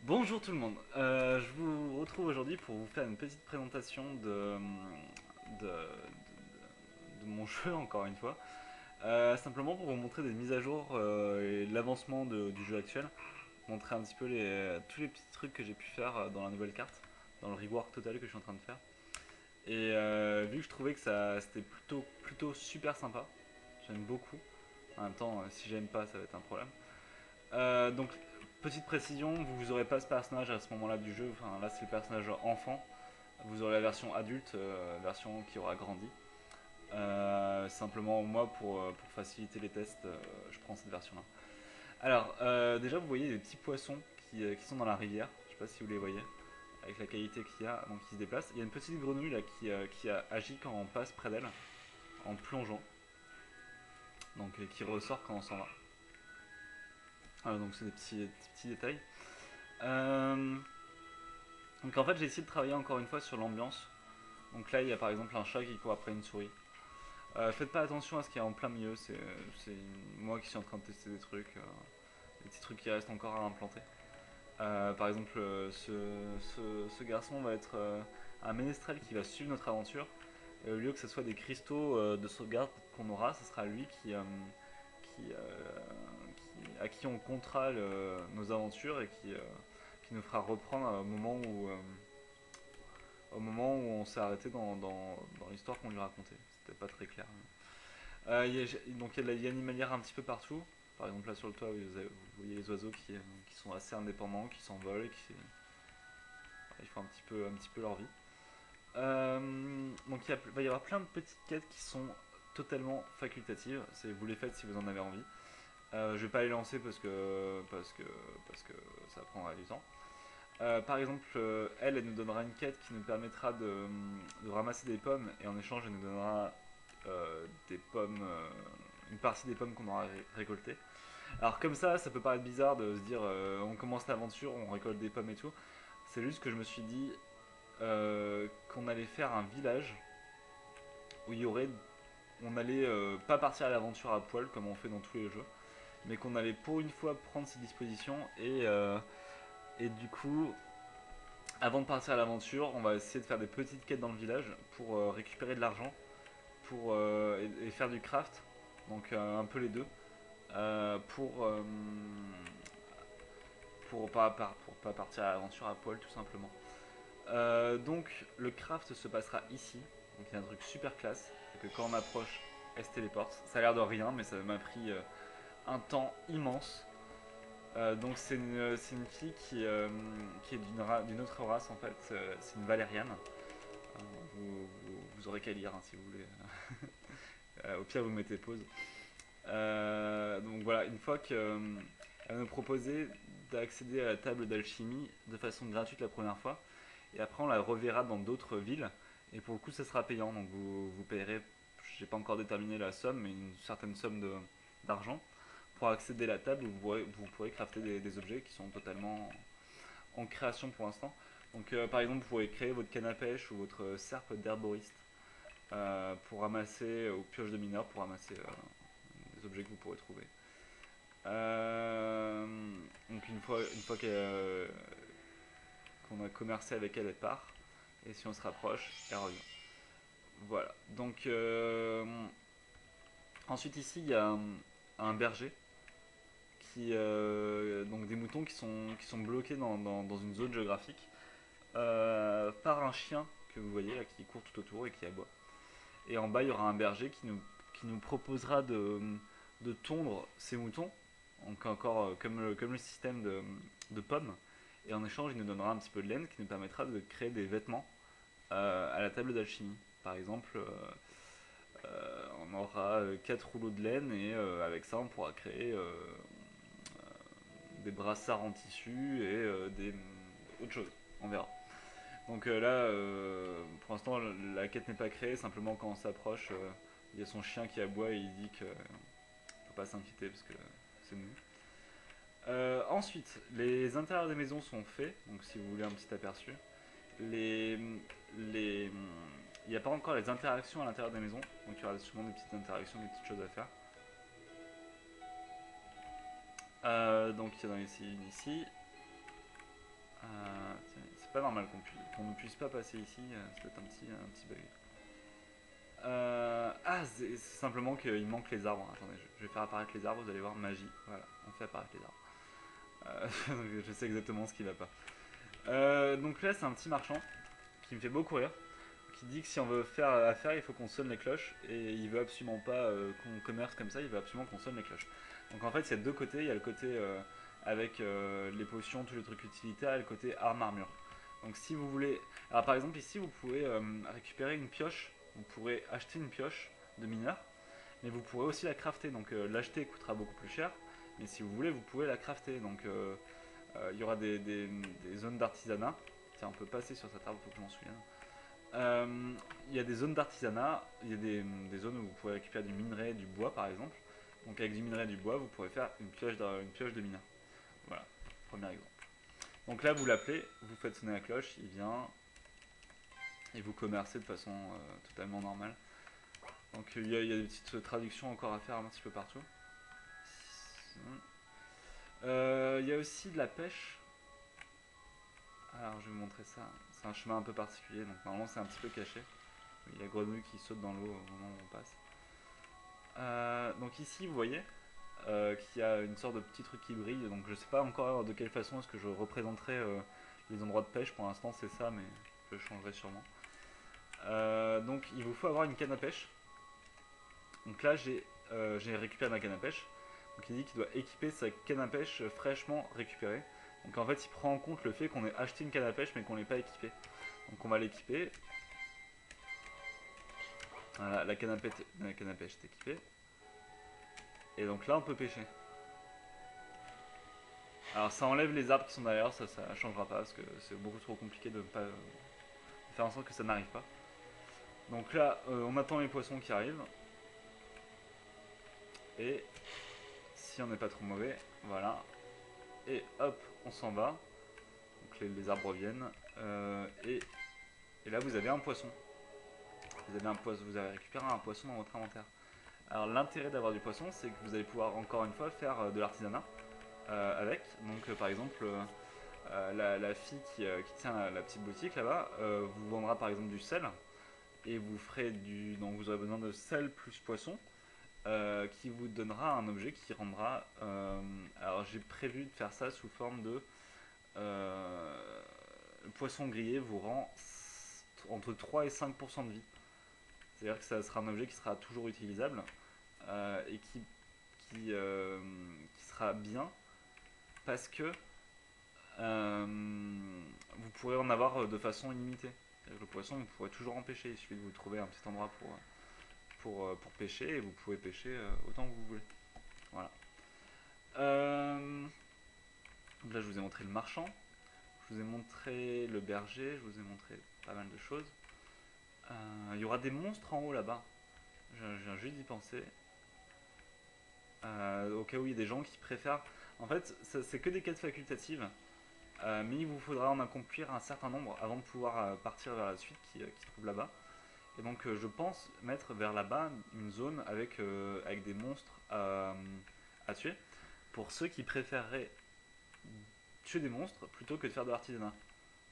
Bonjour tout le monde, je vous retrouve aujourd'hui pour vous faire une petite présentation de, de mon jeu encore une fois. Simplement pour vous montrer des mises à jour et l'avancement du jeu actuel. Montrer un petit peu tous les petits trucs que j'ai pu faire dans la nouvelle carte, dans le rework total que je suis en train de faire. Et vu que je trouvais que c'était plutôt super sympa, j'aime beaucoup. En même temps, si j'aime pas, ça va être un problème. Donc, petite précision, vous aurez pas ce personnage à ce moment-là du jeu. Enfin, là, c'est le personnage enfant. Vous aurez la version adulte, version qui aura grandi. Simplement, moi, pour faciliter les tests, je prends cette version-là. Alors, déjà, vous voyez des petits poissons qui sont dans la rivière. Je sais pas si vous les voyez, avec la qualité qu'il y a, donc qui se déplacent. Il y a une petite grenouille là qui agit quand on passe près d'elle, en plongeant, donc qui ressort quand on s'en va. Donc, c'est des petits détails. Euh, Donc en fait j'ai essayé de travailler encore une fois sur l'ambiance. Donc là il y a par exemple un chat qui court après une souris. Faites pas attention à ce qu'il y a en plein milieu, c'est moi qui suis en train de tester des petits trucs qui restent encore à implanter. Par exemple ce garçon va être un ménestrel qui va suivre notre aventure. Et au lieu que ce soit des cristaux de sauvegarde qu'on aura, ce sera lui qui, à qui on comptera nos aventures et qui nous fera reprendre au moment où on s'est arrêté dans l'histoire qu'on lui racontait. C'était pas très clair. Donc il y a de l'animalière un petit peu partout. Par exemple là sur le toit, vous voyez les oiseaux qui sont assez indépendants, qui s'envolent, ils font un petit peu leur vie. Donc va y avoir plein de petites quêtes qui sont totalement facultatives. Vous les faites si vous en avez envie. Je vais pas les lancer parce que ça prendra du temps. Par exemple, elle nous donnera une quête qui nous permettra de ramasser des pommes et en échange, elle nous donnera des pommes, une partie des pommes qu'on aura récoltées. Alors comme ça peut paraître bizarre de se dire on commence l'aventure, on récolte des pommes et tout. C'est juste que je me suis dit qu'on allait faire un village où on allait pas partir à l'aventure à poil comme on fait dans tous les jeux, mais qu'on allait pour une fois prendre ses dispositions et du coup avant de partir à l'aventure, on va essayer de faire des petites quêtes dans le village pour récupérer de l'argent et faire du craft. Donc un peu les deux. Euh, pour, euh, pour pas partir à l'aventure à poil tout simplement. Donc le craft se passera ici. Donc il y a un truc super classe. C'est que quand on approche, elle se téléporte. Ça a l'air de rien, mais ça m'a pris un temps immense. Donc c'est une fille qui est d'une autre race en fait. C'est une Valériane. Vous aurez qu'à lire hein, si vous voulez. Au pire, vous mettez pause. Donc voilà, une fois qu'elle nous proposait d'accéder à la table d'alchimie de façon gratuite la première fois, et après on la reverra dans d'autres villes, et pour le coup ça sera payant, donc vous payerez, j'ai pas encore déterminé la somme, mais une certaine somme d'argent pour accéder à la table où vous pourrez crafter des objets qui sont totalement en création pour l'instant. Donc par exemple vous pourrez créer votre canne à pêche ou votre serpe d'herboriste pour ramasser, ou pioche de mineur pour ramasser des objets que vous pourrez trouver. Euh, donc une fois qu'on a commercé avec elle, elle part. Et si on se rapproche, elle revient. Voilà. Donc ensuite ici, il y a un berger donc des moutons qui sont bloqués dans une zone géographique par un chien que vous voyez là qui court tout autour et qui aboie. Et en bas, il y aura un berger qui nous proposera de tondre ces moutons, donc encore comme le système de pommes. Et en échange, il nous donnera un petit peu de laine qui nous permettra de créer des vêtements à la table d'alchimie. Par exemple, on aura 4 rouleaux de laine et avec ça, on pourra créer des brassards en tissu et autre chose. On verra. Donc là, pour l'instant, la quête n'est pas créée. Simplement, quand on s'approche, il y a son chien qui aboie et il dit qu'il ne faut pas s'inquiéter parce que c'est nous. Ensuite, les intérieurs des maisons sont faits. Donc si vous voulez un petit aperçu. Les, les, il n'y a pas encore les interactions à l'intérieur des maisons. Donc il y aura sûrement des petites interactions, des petites choses à faire. Donc il y en a ici, une ici. C'est pas normal qu'on ne puisse pas passer ici, c'est peut-être un petit bug. C'est simplement qu'il manque les arbres. Attendez, je vais faire apparaître les arbres, vous allez voir, magie. Voilà, on fait apparaître les arbres. Je sais exactement ce qui va pas. Donc là, c'est un petit marchand qui me fait beaucoup rire, qui dit que si on veut faire affaire, il faut qu'on sonne les cloches, et il veut absolument pas qu'on commerce comme ça, il veut absolument qu'on sonne les cloches. Donc en fait, il y a deux côtés, il y a le côté avec les potions, tous les trucs utilitaires, et le côté arme-armure. Donc si vous voulez... Alors par exemple ici, vous pouvez récupérer une pioche, vous pourrez acheter une pioche de mineur, mais vous pourrez aussi la crafter, donc l'acheter coûtera beaucoup plus cher, mais si vous voulez, vous pouvez la crafter, donc il y aura des zones d'artisanat. Tiens, on peut passer sur cette arbre, il faut que je m'en souvienne. Il y a des zones d'artisanat, il y a des zones où vous pouvez récupérer du minerai, du bois par exemple. Donc avec du minerai et du bois, vous pourrez faire une pioche de mineur. Voilà, premier exemple. Donc là, vous l'appelez, vous faites sonner la cloche, il vient, et vous commercez de façon totalement normale. Donc il y a des petites traductions encore à faire un petit peu partout. Il y a aussi de la pêche. Alors je vais vous montrer ça. C'est un chemin un peu particulier, donc normalement c'est un petit peu caché. Il y a la grenouille qui saute dans l'eau au moment où on passe. Donc ici vous voyez qu'il y a une sorte de petit truc qui brille. Donc je sais pas encore de quelle façon est-ce que je représenterai les endroits de pêche. Pour l'instant c'est ça, mais je changerai sûrement. Donc il vous faut avoir une canne à pêche. Donc là j'ai récupéré ma canne à pêche. Donc il dit qu'il doit équiper sa canne à pêche fraîchement récupérée. Donc en fait il prend en compte le fait qu'on ait acheté une canne à pêche mais qu'on l'ait pas équipée. Donc on va l'équiper. Voilà, la canne à pêche est équipée. Et donc là on peut pêcher. Alors ça enlève les arbres qui sont derrière, ça changera pas parce que c'est beaucoup trop compliqué de pas faire en sorte que ça n'arrive pas. Donc là on attend les poissons qui arrivent. Et si on n'est pas trop mauvais, voilà. Et hop, on s'en va. Donc les arbres reviennent. Et là vous avez un poisson. Vous avez récupéré un poisson dans votre inventaire. Alors l'intérêt d'avoir du poisson, c'est que vous allez pouvoir encore une fois faire de l'artisanat avec. Donc par exemple, la fille qui tient la petite boutique là-bas vous vendra par exemple du sel. Et vous ferez donc vous aurez besoin de sel plus poisson. Qui vous donnera un objet qui rendra... alors j'ai prévu de faire ça sous forme de... le poisson grillé vous rend entre 3 et 5% de vie. C'est-à-dire que ça sera un objet qui sera toujours utilisable et qui sera bien parce que vous pourrez en avoir de façon illimitée. Le poisson, vous pourrez toujours en pêcher. Il suffit de vous trouver un petit endroit pour pêcher et vous pouvez pêcher autant que vous voulez. Voilà. Donc là, je vous ai montré le marchand. Je vous ai montré le berger. Je vous ai montré pas mal de choses. Il y aura des monstres en haut là-bas. Je viens juste d'y penser. Au cas où il y a des gens qui préfèrent. En fait, c'est que des quêtes facultatives. Mais il vous faudra en accomplir un certain nombre avant de pouvoir partir vers la suite qui se trouve là-bas. Et donc je pense mettre vers là-bas une zone avec des monstres à tuer. Pour ceux qui préféreraient tuer des monstres plutôt que de faire de l'artisanat.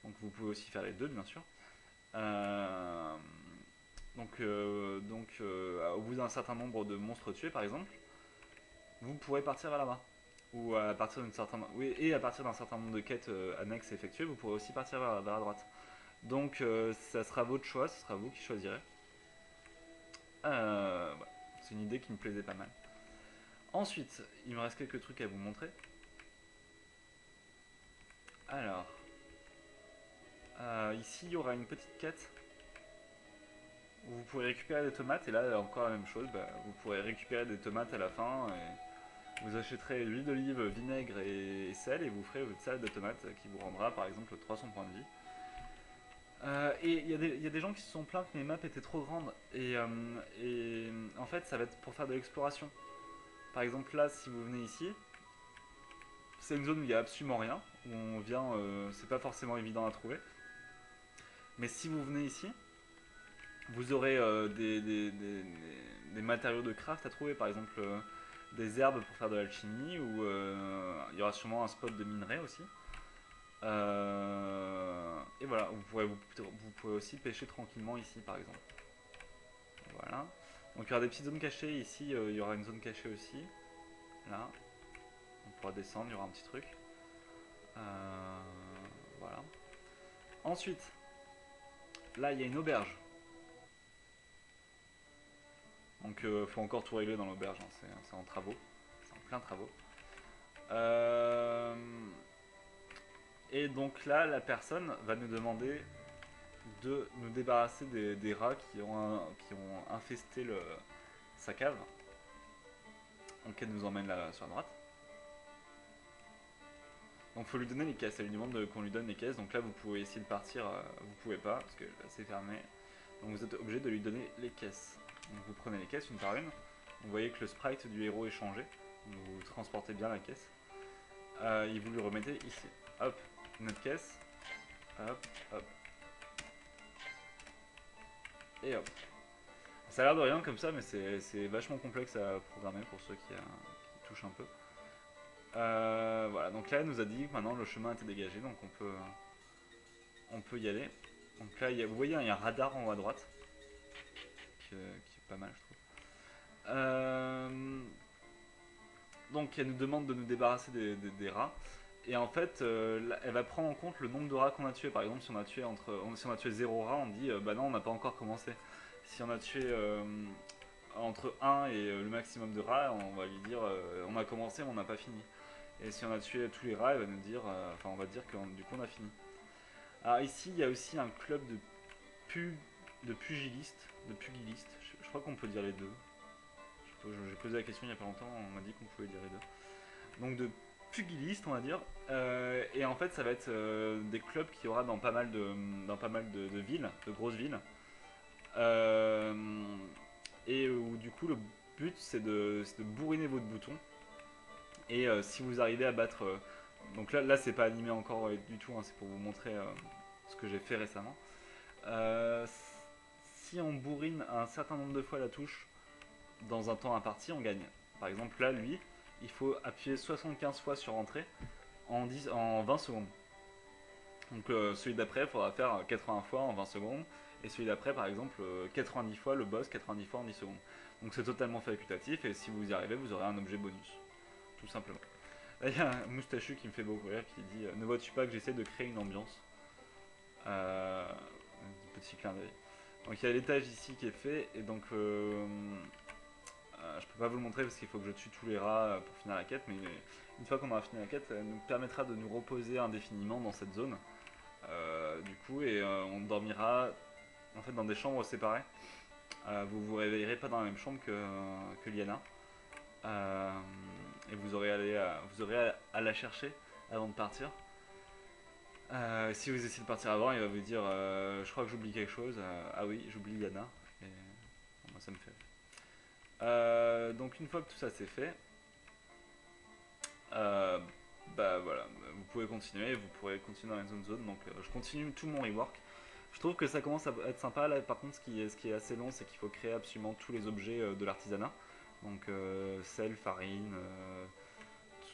Donc vous pouvez aussi faire les deux bien sûr. Au bout d'un certain nombre de monstres tués par exemple, vous pourrez partir vers là-bas. Ou à partir d'un certain nombre de quêtes annexes effectuées, vous pourrez aussi partir vers la droite. Donc ça sera votre choix, ce sera vous qui choisirez. Voilà. C'est une idée qui me plaisait pas mal. Ensuite, il me reste quelques trucs à vous montrer. Alors, ici il y aura une petite quête où vous pourrez récupérer des tomates. Et là encore la même chose, vous pourrez récupérer des tomates à la fin. Et vous achèterez l'huile d'olive, vinaigre et sel et vous ferez votre salade de tomates qui vous rendra par exemple 300 points de vie. Et il y a des gens qui se sont plaints que mes maps étaient trop grandes et en fait ça va être pour faire de l'exploration. Par exemple là si vous venez ici, c'est une zone où il n'y a absolument rien, où on vient, c'est pas forcément évident à trouver. Mais si vous venez ici, vous aurez des matériaux de craft à trouver, par exemple des herbes pour faire de l'alchimie ou il y aura sûrement un spot de minerai aussi. Et voilà, vous pourrez aussi pêcher tranquillement ici par exemple. Voilà. Donc il y aura des petites zones cachées ici, il y aura une zone cachée aussi. Là, on pourra descendre, il y aura un petit truc. Voilà. Ensuite, là il y a une auberge. Donc faut encore tout régler dans l'auberge, hein. C'est en travaux. C'est en plein travaux. Et donc là, la personne va nous demander de nous débarrasser des rats qui ont infesté sa cave. Donc elle nous emmène là sur la droite. Donc il faut lui donner les caisses, elle lui demande qu'on lui donne les caisses. Donc là vous pouvez essayer de partir, vous pouvez pas parce que là c'est fermé. Donc vous êtes obligé de lui donner les caisses. Donc vous prenez les caisses une par une. Vous voyez que le sprite du héros est changé. Donc vous transportez bien la caisse. Et vous lui remettez ici. Hop, notre caisse. Hop, hop. Et hop. Ça a l'air de rien comme ça, mais c'est vachement complexe à programmer pour ceux qui touchent un peu. Voilà, donc là elle nous a dit que maintenant le chemin était dégagé, donc on peut y aller. Donc là, vous voyez, il y a un radar en haut à droite, qui est pas mal, je trouve. Donc elle nous demande de nous débarrasser des rats. Et en fait, elle va prendre en compte le nombre de rats qu'on a tués. Par exemple, si on a tué 0 rats, on dit bah non, on n'a pas encore commencé. Si on a tué entre 1 et le maximum de rats, on va lui dire on a commencé, mais on n'a pas fini. Et si on a tué tous les rats, elle va nous dire, enfin, on va dire que du coup on a fini. Alors ici, il y a aussi un club de pugilistes. Je crois qu'on peut dire les deux. J'ai posé la question il y a pas longtemps, on m'a dit qu'on pouvait dire les deux. Donc de pugilistes, on va dire. Et en fait, ça va être des clubs qu'il y aura dans pas mal de villes, de grosses villes. Et où du coup, le but c'est de bourriner votre bouton. Et si vous arrivez à battre. Donc là c'est pas animé encore du tout, hein, c'est pour vous montrer ce que j'ai fait récemment. Si on bourrine un certain nombre de fois la touche dans un temps imparti, on gagne. Par exemple, là, lui, il faut appuyer 75 fois sur entrée en 20 secondes. Donc celui d'après, il faudra faire 80 fois en 20 secondes. Et celui d'après, par exemple, 90 fois le boss, 90 fois en 10 secondes. Donc c'est totalement facultatif et si vous y arrivez, vous aurez un objet bonus. Tout simplement. Là, il y a un moustachu qui me fait beaucoup rire qui dit ne vois-tu pas que j'essaie de créer une ambiance. Un petit clin d'œil. Donc il y a l'étage ici qui est fait et donc je peux pas vous le montrer parce qu'il faut que je tue tous les rats pour finir la quête, mais une fois qu'on aura fini la quête, elle nous permettra de nous reposer indéfiniment dans cette zone. Du coup, et on dormira en fait dans des chambres séparées. Vous vous réveillerez pas dans la même chambre que Liana. Et vous aurez à la chercher avant de partir. Si vous essayez de partir avant, il va vous dire je crois que j'oublie quelque chose. Ah oui, j'oublie Liana. Et bon, moi ça me fait. Donc une fois que tout ça c'est fait, bah voilà, vous pouvez continuer, vous pourrez continuer dans les zone. Donc je continue tout mon rework. Je trouve que ça commence à être sympa. Là par contre ce qui est assez long, c'est qu'il faut créer absolument tous les objets de l'artisanat. Donc sel, farine,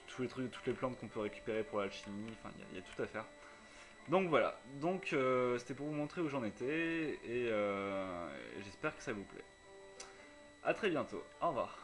tous les trucs, toutes les plantes qu'on peut récupérer pour l'alchimie, enfin il y a tout à faire. Donc voilà, donc c'était pour vous montrer où j'en étais et j'espère que ça vous plaît. A très bientôt, au revoir.